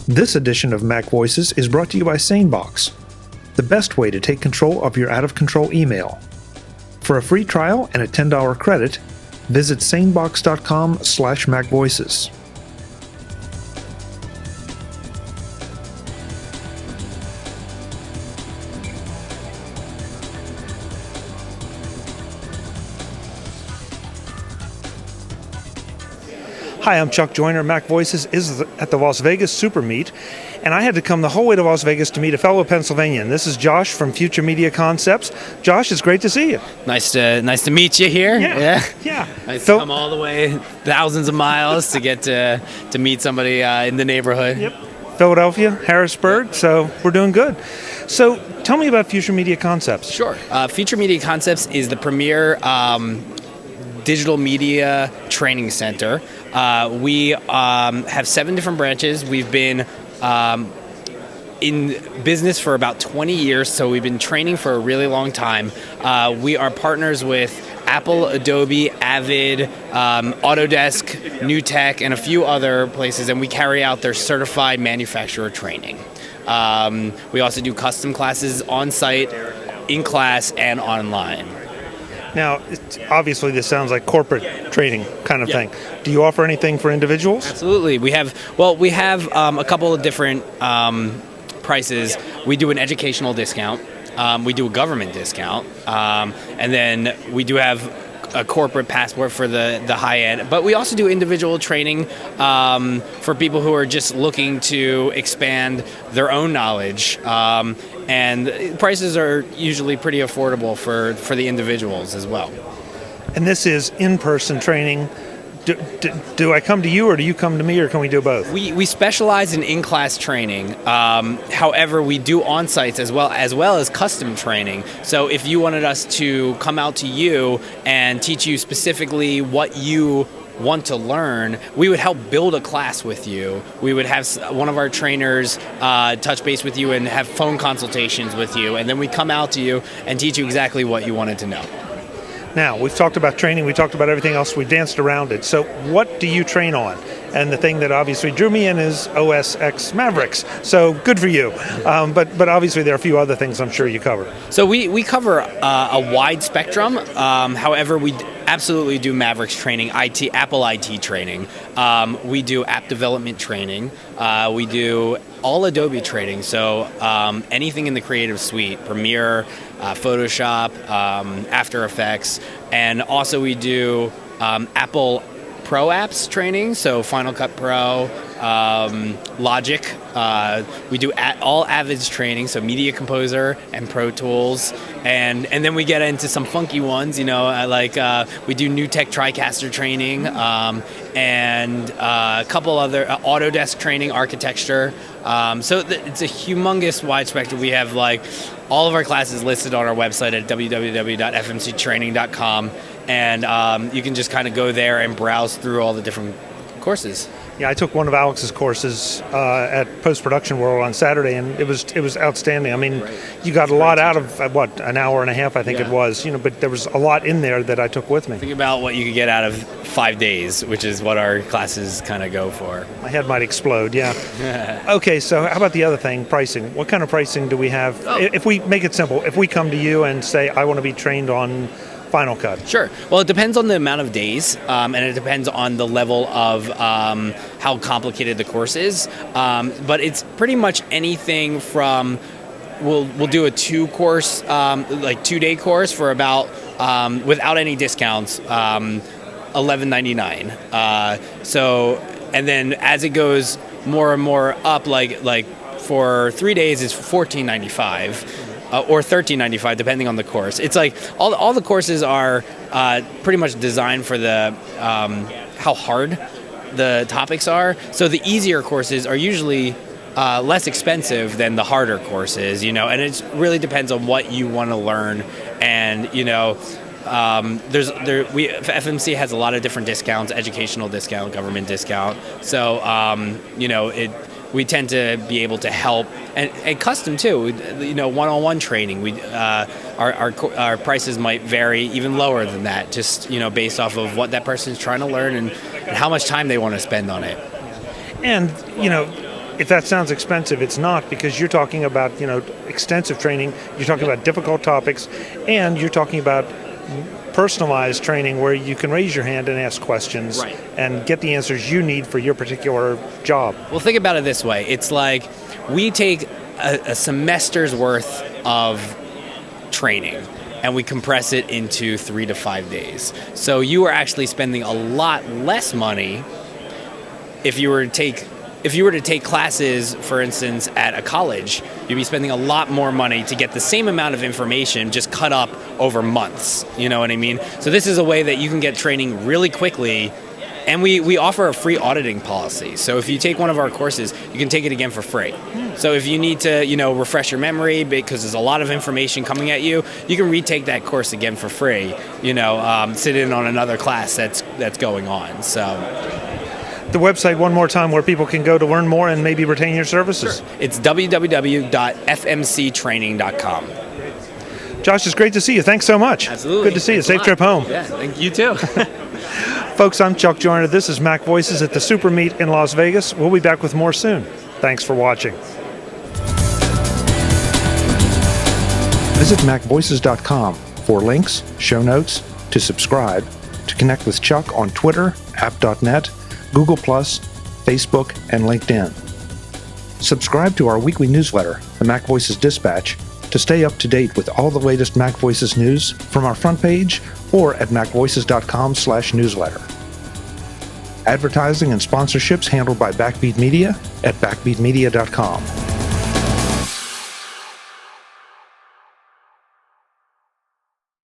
This edition of MacVoices is brought to you by SaneBox, the best way to take control of your out-of-control email. For a free trial and a $10 credit, visit sanebox.com/MacVoices. Hi, I'm Chuck Joyner. MacVoices is at the Las Vegas SuperMeet, and I had to come the whole way to Las Vegas to meet a fellow Pennsylvanian. This is Josh from Future Media Concepts. Josh, it's great to see you. Nice to meet you here. Yeah. Nice to come all the way thousands of miles to get to meet somebody in the neighborhood. Yep. Philadelphia, Harrisburg, so we're doing good. So tell me about Future Media Concepts. Sure. Future Media Concepts is the premier digital media training center. We have 7 different branches. We've been in business for about 20 years, so we've been training for a really long time. We are partners with Apple, Adobe, Avid, Autodesk, NewTek, and a few other places, and we carry out their certified manufacturer training. We also do custom classes on-site, in class, and online. Now, obviously, this sounds like corporate training kind of thing. Do you offer anything for individuals? Absolutely. We have a couple of different prices. We do an educational discount. We do a government discount. And then we do have a corporate passport for the high end. But we also do individual training for people who are just looking to expand their own knowledge. And prices are usually pretty affordable for the individuals as well. And this is in-person training. Do I come to you, or do you come to me, or can we do both? We specialize in in-class training. However, we do on-sites as well as custom training. So if you wanted us to come out to you and teach you specifically what you want to learn, we would help build a class with you. We would have one of our trainers touch base with you and have phone consultations with you, and then we come out to you and teach you exactly what you wanted to know. Now, we've talked about training, we talked about everything else, we danced around it. So what do you train on? And the thing that obviously drew me in is OS X Mavericks. So good for you. But obviously there are a few other things I'm sure you cover. So we cover a wide spectrum. However, we absolutely do Mavericks training, Apple IT training. We do app development training. We do all Adobe training. So anything in the Creative Suite, Premiere, Photoshop, After Effects, and also we do Apple Pro apps training, so Final Cut Pro, Logic. We do all Avid's training, so Media Composer and Pro Tools, and then we get into some funky ones, like we do NewTek TriCaster training, and a couple other Autodesk training, architecture. So it's a humongous wide spectrum. We have all of our classes listed on our website at www.fmctraining.com. And you can just kind of go there and browse through all the different courses. Yeah, I took one of Alex's courses at Post-Production World on Saturday, and it was outstanding. I mean, you got a lot out of, an hour and a half, I think it was, but there was a lot in there that I took with me. Think about what you could get out of 5 days, which is what our classes kind of go for. My head might explode, yeah. Okay, so how about the other thing, pricing? What kind of pricing do we have? If we make it simple, if we come to you and say, I want to be trained on Final Cut. Sure. Well, it depends on the amount of days, and it depends on the level of how complicated the course is. But it's pretty much anything from we'll do a 2-day course for about without any discounts, $11.99. So, and then as it goes more and more up, like for 3 days, it's $14.95. Or $13.95, depending on the course. It's like all the courses are pretty much designed for the how hard the topics are. So the easier courses are usually less expensive than the harder courses, and it really depends on what you want to learn. And FMC has a lot of different discounts: educational discount, government discount. So we tend to be able to help, and custom too. One-on-one training. Our prices might vary even lower than that, just based off of what that person's trying to learn and how much time they want to spend on it. And if that sounds expensive, it's not, because you're talking about, extensive training, you're talking about difficult topics, and you're talking about personalized training where you can raise your hand and ask questions and get the answers you need for your particular job. Well, think about it this way. It's like we take a semester's worth of training and we compress it into 3 to 5 days. So you are actually spending a lot less money if you were to take classes, for instance, at a college. You'd be spending a lot more money to get the same amount of information just cut up over months. You know what I mean? So this is a way that you can get training really quickly. And we offer a free auditing policy. So if you take one of our courses, you can take it again for free. So if you need to, refresh your memory because there's a lot of information coming at you, you can retake that course again for free. Sit in on another class that's going on. So the website one more time where people can go to learn more and maybe retain your services. Sure. It's www.fmctraining.com. Josh, it's great to see you. Thanks so much. Absolutely. Good to see you. Safe trip home. Yeah, thank you too. Folks, I'm Chuck Joyner. This is MacVoices at the SuperMeet in Las Vegas. We'll be back with more soon. Thanks for watching. Visit MacVoices.com for links, show notes, to subscribe, to connect with Chuck on Twitter, app.net, Google+, Facebook, and LinkedIn. Subscribe to our weekly newsletter, the MacVoices Dispatch, to stay up to date with all the latest MacVoices news from our front page or at macvoices.com/newsletter. Advertising and sponsorships handled by Backbeat Media at backbeatmedia.com.